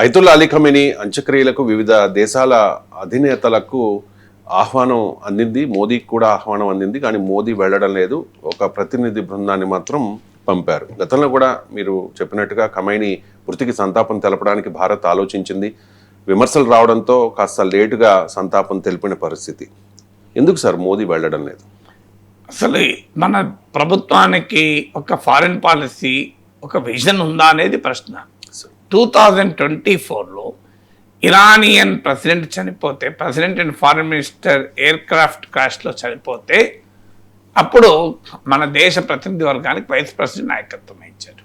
Ayatollah Ali Khamenei అంత్యక్రియలకు వివిధ దేశాల అధినేతలకు ఆహ్వానం అందింది, మోదీకి కూడా ఆహ్వానం అందింది. కానీ మోదీ వెళ్ళడం లేదు, ఒక ప్రతినిధి బృందాన్ని మాత్రం పంపారు. గతంలో కూడా మీరు చెప్పినట్టుగా ఖమేనీ మృతికి సంతాపం తెలపడానికి భారత్ ఆలోచించింది. విమర్శలు రావడంతో కాస్త లేటుగా సంతాపం తెలిపిన పరిస్థితి. ఎందుకు సార్ మోదీ వెళ్ళడం లేదు? అసలు మన ప్రభుత్వానికి ఒక ఫారిన్ పాలసీ, ఒక విజన్ ఉందా అనేది ప్రశ్న. 2024లో ఇరానియన్ ప్రెసిడెంట్ చనిపోతే, president and foreign minister aircraft క్రాష్లో చనిపోతే అప్పుడు మన దేశ ప్రతినిధి వర్గానికి వైస్ ప్రెసిడెంట్ నాయకత్వం ఇచ్చారు.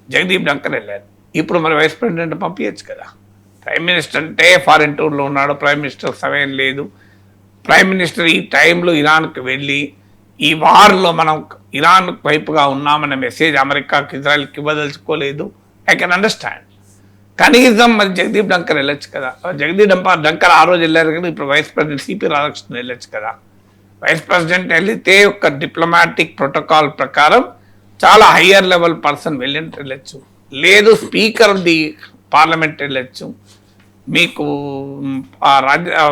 జగదీప్ ధంకర్ వెళ్ళారు. ఇప్పుడు మరి వైస్ ప్రెసిడెంట్ పంపించచ్చు కదా. ప్రైమ్ మినిస్టర్ అంటే ఫారిన్ టూర్లో ఉన్నాడు, ప్రైమ్ మినిస్టర్ సమయం లేదు. ప్రైమ్ మినిస్టర్ ఈ టైంలో ఇరాన్కి వెళ్ళి ఈ వార్లో మనం ఇరాన్ వైపుగా ఉన్నామన్న మెసేజ్ అమెరికాకి, ఇజ్రాయెల్కి ఇవ్వదలుచుకోలేదు. I can understand. కనీసం మరి జగదీప్ ధంకర్ వెళ్ళొచ్చు కదా. జగదీప్ ధంకర్ ఆ రోజు వెళ్ళారు కదా, ఇప్పుడు వైస్ ప్రెసిడెంట్ సిపి రాధాకృష్ణన్ వెళ్ళొచ్చు కదా. వైస్ ప్రెసిడెంట్ వెళితే ఒక డిప్లొమాటిక్ ప్రోటోకాల్ ప్రకారం చాలా హయ్యర్ లెవెల్ పర్సన్ వెళ్ళొచ్చు. లేదు స్పీకర్ ఆఫ్ ది పార్లమెంట్ వెళ్ళొచ్చు. మీకు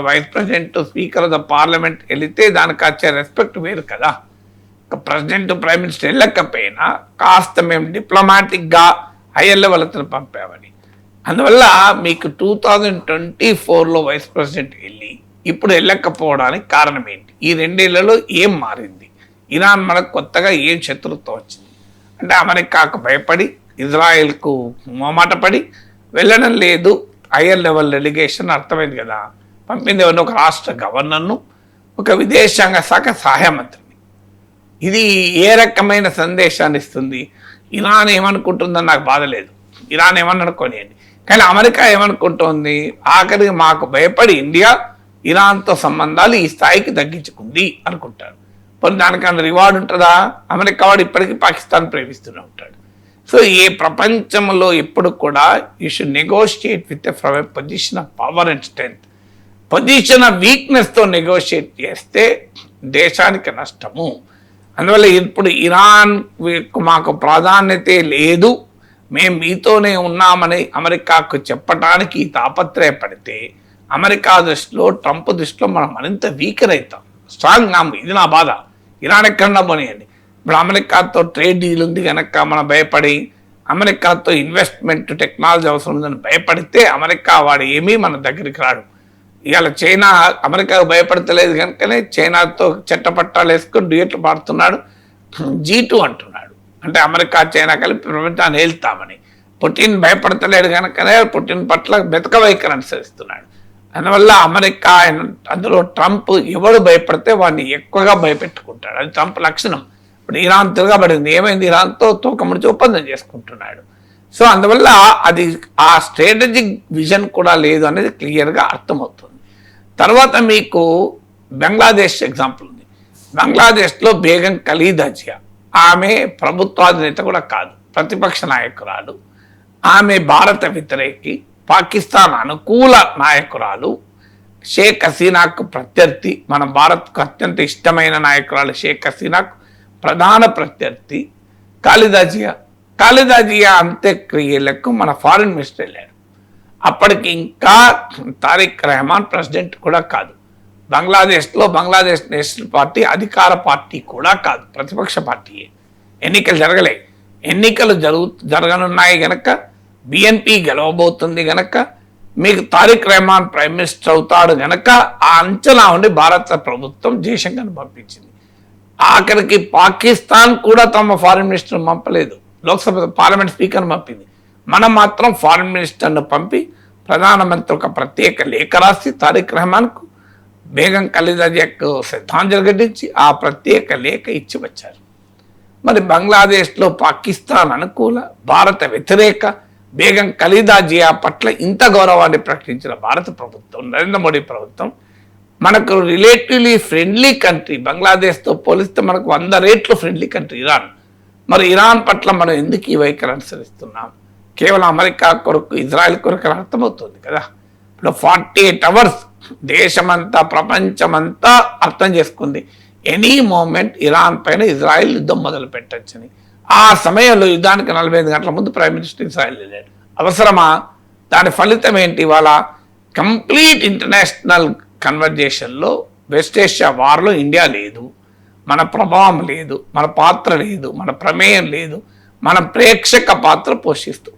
vice president speaker of the parliament వెళితే దానికి వచ్చే రెస్పెక్ట్ వేరు కదా. ప్రెసిడెంట్ ప్రైమ్ మినిస్టర్ వెళ్ళకపోయినా కాస్త మేము డిప్లొమాటిక్గా హయ్యర్ లెవెల్ అతను పంపామని. అందువల్ల మీకు 2024లో వైస్ ప్రెసిడెంట్ వెళ్ళి ఇప్పుడు వెళ్ళకపోవడానికి కారణం ఏంటి? ఈ 2 ఏళ్లలో ఏం మారింది? ఇరాన్ మనకు కొత్తగా ఏం శత్రుత్వం వచ్చింది అంటే అమెరికాకు భయపడి, ఇజ్రాయెల్కు మొమాటపడి వెళ్ళడం లేదు. హయ్యర్ లెవెల్ డెలిగేషన్ అర్థమైంది కదా. పంపింది ఎవరిని? ఒక రాష్ట్ర గవర్నర్ను, ఒక విదేశాంగ శాఖ సహాయ మంత్రిని. ఇది ఏ రకమైన సందేశాన్ని ఇస్తుంది? ఇరాన్ ఏమనుకుంటుందని నాకు బాధ లేదు, ఇరాన్ ఏమని అనుకోనియండి. కానీ అమెరికా ఏమనుకుంటోంది? ఆఖరికి మాకు భయపడి ఇండియా ఇరాన్తో సంబంధాలు ఈ స్థాయికి తగ్గించుకుంది అనుకుంటాడు. మరి దానికన్నా రివార్డ్ ఉంటుందా? అమెరికా వాడు ఇప్పటికీ పాకిస్తాన్ ప్రేమిస్తూనే ఉంటాడు. సో ఏ ప్రపంచంలో ఎప్పుడు కూడా you should negotiate with from a position of power and strength. Position of వీక్నెస్తో నెగోషియేట్ చేస్తే దేశానికి నష్టము. అందువల్ల ఇప్పుడు ఇరాన్ మాకు ప్రాధాన్యతే లేదు, మేము మీతోనే ఉన్నామని అమెరికాకు చెప్పడానికి తాపత్రయపడితే అమెరికా దృష్టిలో, ట్రంప్ దృష్టిలో మనం మరింత వీకర్ అవుతాం. స్ట్రాంగ్ నాము. ఇది నా బాధ. ఇరాన్ ఎక్కడన్నా పోనీయండి. ఇప్పుడు అమెరికాతో ట్రేడ్ డీల్ ఉంది కనుక మనం భయపడి, అమెరికాతో ఇన్వెస్ట్మెంట్ టెక్నాలజీ అవసరం ఉందని భయపడితే అమెరికా వాడు ఏమీ మన దగ్గరికి రాడు. ఇవాళ చైనా అమెరికాకు భయపడతలేదు కనుకనే చైనాతో చట్టపట్టాలు వేసుకొని డ్యూయట్లు పాడుతున్నాడు. G2 అంటున్నాడు. అంటే అమెరికా చైనా కలిపి ప్రపంచాన్ని ఏల్తామని. పుటిన్ భయపడతలేడు కనుకనే పుటిన్ పట్ల బెతక వైఖరి అనుసరిస్తున్నాడు. అందువల్ల అమెరికా, అందులో ట్రంప్ ఎవడు భయపడితే వాడిని ఎక్కువగా భయపెట్టుకుంటాడు. అది ట్రంప్ లక్షణం. ఇప్పుడు ఇరాన్ తిరగబడింది, ఏమైంది? ఇరాన్తో తోకముడిచి ఒప్పందం చేసుకుంటున్నాడు. సో అందువల్ల అది ఆ స్ట్రాటజిక్ విజన్ కూడా లేదు అనేది క్లియర్గా అర్థమవుతుంది. తర్వాత మీకు బంగ్లాదేశ్ ఎగ్జాంపుల్ ఉంది. బంగ్లాదేశ్లో బేగం ఖలీదా జియా, ఆమె ప్రభుత్వాధినేత కూడా కాదు, ప్రతిపక్ష నాయకురాలు. ఆమె భారత వ్యతిరేకి, పాకిస్తాన్ అనుకూల నాయకురాలు. షేక్ హసీనాకు ప్రత్యర్థి, మన భారత్కు అత్యంత ఇష్టమైన నాయకురాలు షేక్ హసీనాకు ప్రధాన ప్రత్యర్థి ఖలీదా జియా అంత్యక్రియలకు మన ఫారిన్ మినిస్టర్ వెళ్ళారు. అప్పటికి ఇంకా తారిక్ రెహమాన్ ప్రెసిడెంట్ కూడా కాదు. బంగ్లాదేశ్లో బంగ్లాదేశ్ నేషనల్ పార్టీ అధికార పార్టీ కూడా కాదు, ప్రతిపక్ష పార్టీయే. ఎన్నికలు జరగలే. ఎన్నికలు జరగనున్నాయి గనక, బిఎన్పి గెలవబోతుంది గనక, మీకు తారిక్ రెహమాన్ ప్రైమ్ మినిస్టర్ అవుతాడు గనక ఆ అంచనా ఉండి భారత ప్రభుత్వం జయశంకర్ను పంపించింది. ఆఖరికి పాకిస్తాన్ కూడా తమ ఫారిన్ మినిస్టర్ని పంపలేదు, లోక్సభ పార్లమెంట్ స్పీకర్ని పంపింది. మనం మాత్రం ఫారిన్ మినిస్టర్ను పంపి ప్రధానమంత్రి ఒక ప్రత్యేక లేఖ రాసి తారిక్ రెహమాన్కు, బేగం ఖలీదా జియాకు శ్రద్ధాంజలి ఘటించి ఆ ప్రత్యేక లేఖ ఇచ్చి వచ్చారు. మరి బంగ్లాదేశ్లో పాకిస్తాన్ అనుకూల, భారత వ్యతిరేక బేగం ఖలీదా జియా పట్ల ఇంత గౌరవాన్ని ప్రకటించిన భారత ప్రభుత్వం, నరేంద్ర మోడీ ప్రభుత్వం, మనకు రిలేటివ్లీ ఫ్రెండ్లీ కంట్రీ, బంగ్లాదేశ్తో పోలిస్తే మనకు 100 రెట్లు ఫ్రెండ్లీ కంట్రీ ఇరాన్. మరి ఇరాన్ పట్ల మనం ఎందుకు ఈ వైఖరి అనుసరిస్తున్నాం? కేవలం అమెరికా కొరకు, ఇజ్రాయెల్ కొరకు అర్థమవుతుంది కదా. ఇప్పుడు 48 అవర్స్ దేశమంతా, ప్రపంచమంతా అర్థం చేసుకుంది. ఎనీ మూమెంట్ ఇరాన్ పైన ఇజ్రాయెల్ యుద్ధం మొదలు పెట్టచ్చని. ఆ సమయంలో యుద్ధానికి 45 గంటల ముందు ప్రైమ్ మినిస్టర్ ఇజ్రాయెల్ వెళ్ళాడు. అవసరమా? దాని ఫలితం ఏంటి? ఇవాళ కంప్లీట్ ఇంటర్నేషనల్ కన్వర్జేషన్లో వెస్ట్ ఏషియా వార్లో ఇండియా లేదు, మన ప్రభావం లేదు, మన పాత్ర లేదు, మన ప్రమేయం లేదు, మన ప్రేక్షక పాత్ర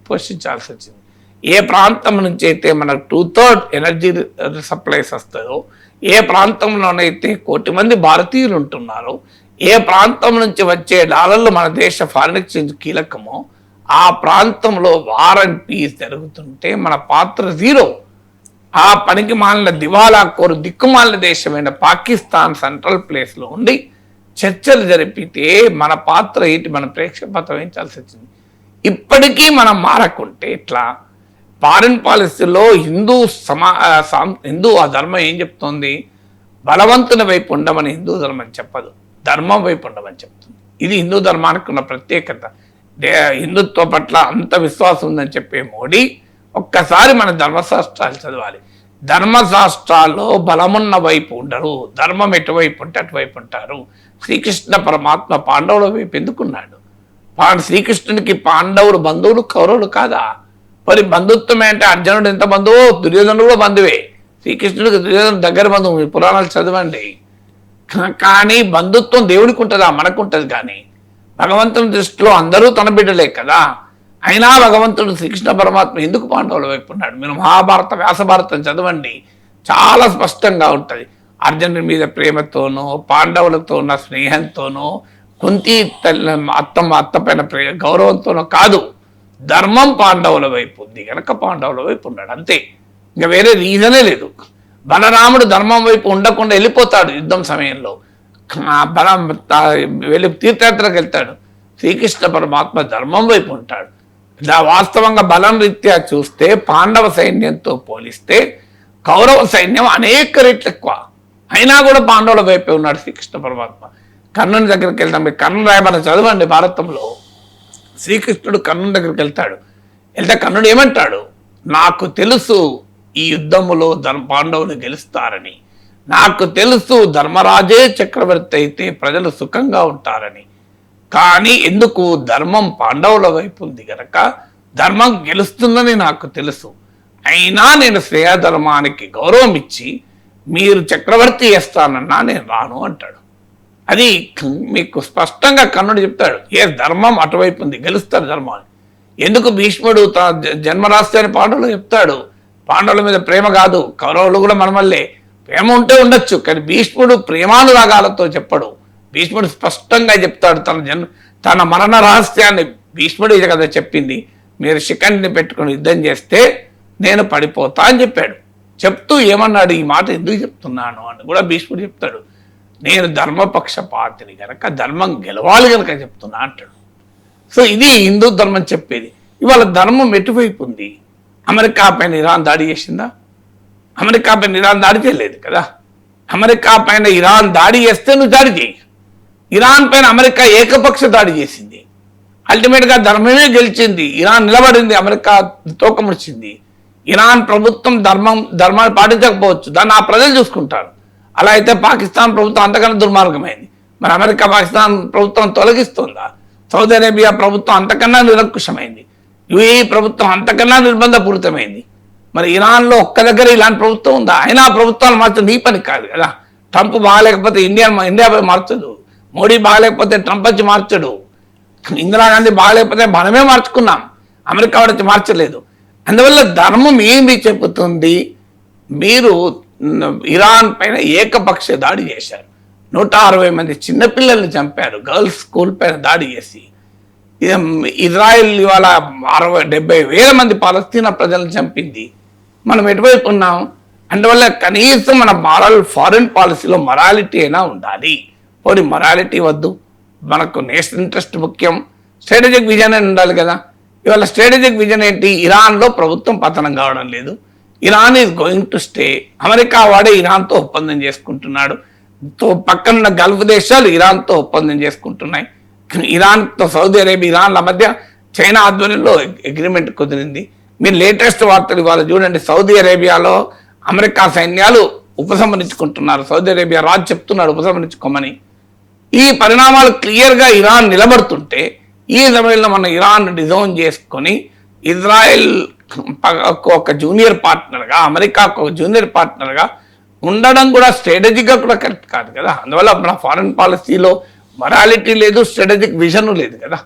పోషించాల్సి వచ్చింది. ఏ ప్రాంతం నుంచి అయితే మనకు 2/3 ఎనర్జీ సప్లైస్ వస్తుందో, ఏ ప్రాంతంలోనైతే 1 కోటి మంది భారతీయులు ఉంటున్నారో, ఏ ప్రాంతం నుంచి వచ్చే డాలర్లు మన దేశ ఫారిన్ ఎక్స్చేంజ్ కీలకమో, ఆ ప్రాంతంలో వార్ అండ్ పీస్ జరుగుతుంటే మన పాత్ర జీరో. ఆ పనికి మాలిన దివాలా కోరు దిక్కుమాలిన దేశమైన పాకిస్తాన్ సెంట్రల్ ప్లేస్లో ఉండి చర్చలు జరిపితే మన పాత్ర ఏంటి, మన ప్రేక్షక పాత్ర వహించాల్సి వచ్చింది. ఇప్పటికీ మనం మారకుంటే ఇట్లా ఫారిన్ పాలసీలో హిందూ ఆ ధర్మం ఏం చెప్తోంది? బలవంతుని వైపు ఉండమని హిందూ ధర్మం చెప్పదు, ధర్మం వైపు ఉండమని చెప్తుంది. ఇది హిందూ ధర్మానికి ఉన్న ప్రత్యేకత. హిందుత్వ పట్ల అంత విశ్వాసం ఉందని చెప్పే మోడీ ఒక్కసారి మన ధర్మశాస్త్రాలు చదవాలి. ధర్మశాస్త్రాల్లో బలమున్న వైపు ఉండరు, ధర్మం ఎటువైపు ఉంటే అటువైపు ఉంటారు. శ్రీకృష్ణ పరమాత్మ పాండవుల వైపు ఎందుకున్నాడు? శ్రీకృష్ణునికి పాండవులు బంధువులు, కౌరవులు కాదా? మరి బంధుత్వమే అంటే అర్జునుడు ఎంత బంధువో దుర్యోధనుడు కూడా బంధువే. శ్రీకృష్ణుడికి దుర్యోధను దగ్గర బంధువు, పురాణాలు చదవండి. కానీ బంధుత్వం దేవుడికి ఉంటుందా? మనకు ఉంటుంది. కానీ భగవంతుని దృష్టిలో అందరూ తన బిడ్డలే కదా. అయినా భగవంతుడు శ్రీకృష్ణ పరమాత్మ ఎందుకు పాండవుల వైపు ఉన్నాడు? మీరు మహాభారత వ్యాసభారతం చదవండి, చాలా స్పష్టంగా ఉంటుంది. అర్జునుడి మీద ప్రేమతోనో, పాండవులతో ఉన్న స్నేహంతోనో, కుంతి అత్త పైన గౌరవంతోనో కాదు. ధర్మం పాండవుల వైపు ఉంది కనుక పాండవుల వైపు ఉన్నాడు, అంతే. ఇంకా వేరే రీజనే లేదు. బలరాముడు ధర్మం వైపు ఉండకుండా వెళ్ళిపోతాడు యుద్ధం సమయంలో, వెళ్ళి తీర్థయాత్రకు వెళ్తాడు. శ్రీకృష్ణ పరమాత్మ ధర్మం వైపు ఉంటాడు. వాస్తవంగా బలం రీత్యా చూస్తే పాండవ సైన్యంతో పోలిస్తే కౌరవ సైన్యం అనేక రెట్లు ఎక్కువ. అయినా కూడా పాండవుల వైపే ఉన్నాడు శ్రీకృష్ణ పరమాత్మ. కర్ణుని దగ్గరికి వెళ్తాం, కర్ణుని రాయబారం చదవండి. భారతంలో శ్రీకృష్ణుడు కర్ణుని దగ్గరికి వెళ్తే కర్ణుడు ఏమంటాడు? నాకు తెలుసు ఈ యుద్ధములో పాండవులు గెలుస్తారని, నాకు తెలుసు ధర్మరాజే చక్రవర్తి అయితే ప్రజలు సుఖంగా ఉంటారని. కానీ ఎందుకు? ధర్మం పాండవుల వైపు ఉంది కనుక ధర్మం గెలుస్తుందని నాకు తెలుసు. అయినా నేను శ్రేయధర్మానికి గౌరవం ఇచ్చి మీరు చక్రవర్తి చేస్తానన్నా నేను రాను అంటాడు. అది మీకు స్పష్టంగా కర్ణుడు చెప్తాడు. ఏ ధర్మం అటువైపు ఉంది, గెలుస్తారు ధర్మాన్ని. ఎందుకు? భీష్ముడు తన జన్మరాశి పాండవులు చెప్తాడు. పాండవుల మీద ప్రేమ కాదు, కౌరవులు కూడా మన వల్లే. ప్రేమ ఉంటే ఉండొచ్చు, కానీ భీష్ముడు ప్రేమానురాగాలతో చెప్పడు. భీష్ముడు స్పష్టంగా చెప్తాడు తన మరణ రహస్యాన్ని. భీష్ముడు ఇది కదా చెప్పింది, మీరు శిఖండిని పెట్టుకుని యుద్ధం చేస్తే నేను పడిపోతా అని చెప్పాడు. చెప్తూ ఏమన్నాడు? ఈ మాట ఎందుకు చెప్తున్నాను అని కూడా భీష్ముడు చెప్తాడు. నేను ధర్మపక్షపాతిని కనుక ధర్మం గెలవాలి కనుక చెప్తున్నా అంటాడు. సో ఇది హిందూ ధర్మం చెప్పేది. ఇవాళ ధర్మం ఎటువైపు ఉంది? అమెరికా పైన ఇరాన్ దాడి చేసిందా? అమెరికా పైన ఇరాన్ దాడి చేయలేదు కదా. అమెరికా పైన ఇరాన్ దాడి చేస్తే నువ్వు దాడి చేయి. ఇరాన్ పైన అమెరికా ఏకపక్ష దాడి చేసింది. అల్టిమేట్గా ధర్మమే గెలిచింది. ఇరాన్ నిలబడింది, అమెరికా తోకముడిచింది. ఇరాన్ ప్రభుత్వం ధర్మాన్ని పాటించకపోవచ్చు, దాన్ని ఆ ప్రజలు చూసుకుంటారు. అలా అయితే పాకిస్తాన్ ప్రభుత్వం అంతకన్నా దుర్మార్గమైంది. మరి అమెరికా పాకిస్తాన్ ప్రభుత్వం తొలగిస్తుందా? సౌదీ అరేబియా ప్రభుత్వం అంతకన్నా నిరంకుశమైంది. యుఏఈ ప్రభుత్వం అంతకన్నా నిర్బంధపూరితమైంది. మరి ఇరాన్లో ఒక్క దగ్గర ఇలాంటి ప్రభుత్వం ఉందా? అయినా ప్రభుత్వాలు మార్చడం నీ పని కాదు కదా. ట్రంప్ బాగాలేకపోతే ఇండియా మార్చదు, మోడీ బాగాలేకపోతే ట్రంప్ వచ్చి మార్చడు, ఇందిరాగాంధీ బాగాలేకపోతే మనమే మార్చుకున్నాం, అమెరికా వచ్చి మార్చలేదు. అందువల్ల ధర్మం ఏమి చెబుతుంది? మీరు ఇరాన్ పైన ఏకపక్ష దాడి చేశారు, 160 మంది చిన్నపిల్లల్ని చంపారు, గర్ల్స్ స్కూల్ పైన దాడి చేసి. ఇజ్రాయెల్ ఇవాళ 60-70 వేల మంది పాలస్తీనా ప్రజలను చంపింది. మనం ఎటువైపు ఉన్నాం? అందువల్ల కనీసం మన ఫారిన్ పాలసీలో మొరాలిటీ అయినా ఉండాలి. పోనీ మొరాలిటీ వద్దు, మనకు నేషనల్ ఇంట్రెస్ట్ ముఖ్యం, స్ట్రాటజిక్ విజన్ అని ఉండాలి కదా. ఇవాళ స్ట్రాటజిక్ విజన్ ఏంటి? ఇరాన్లో ప్రభుత్వం పతనం కావడం లేదు, Iran is going to stay. America వాడే ఇరాన్తో ఒప్పందం చేసుకుంటున్నాడు, పక్కనున్న గల్ఫ్ దేశాలు ఇరాన్తో ఒప్పందం చేసుకుంటున్నాయి. ఇరాన్తో సౌదీ అరేబియా, ఇరాన్ల మధ్య చైనా ఆధ్వర్యంలో అగ్రిమెంట్ కుదిరింది. మీరు లేటెస్ట్ వార్తలు ఇవాళ చూడండి, సౌదీ అరేబియాలో అమెరికా సైన్యాలు ఉపసంహరించుకుంటున్నారు. సౌదీ అరేబియా రాజు చెప్తున్నాడు ఉపసంహరించుకోమని. ఈ పరిణామాలు క్లియర్గా ఇరాన్ నిలబడుతుంటే ఈ సమయంలో మనం ఇరాన్ డిజోన్ చేసుకొని ఇజ్రాయెల్ ఒక జూనియర్ పార్ట్నర్గా, అమెరికాకు ఒక జూనియర్ పార్ట్నర్గా ఉండడం కూడా స్ట్రాటజిక్గా కూడా కరెక్ట్ కాదు కదా. అందువల్ల మన ఫారెన్ పాలసీలో మొరాలిటీ లేదు, స్ట్రాటజిక్ విజన్ లేదు కదా.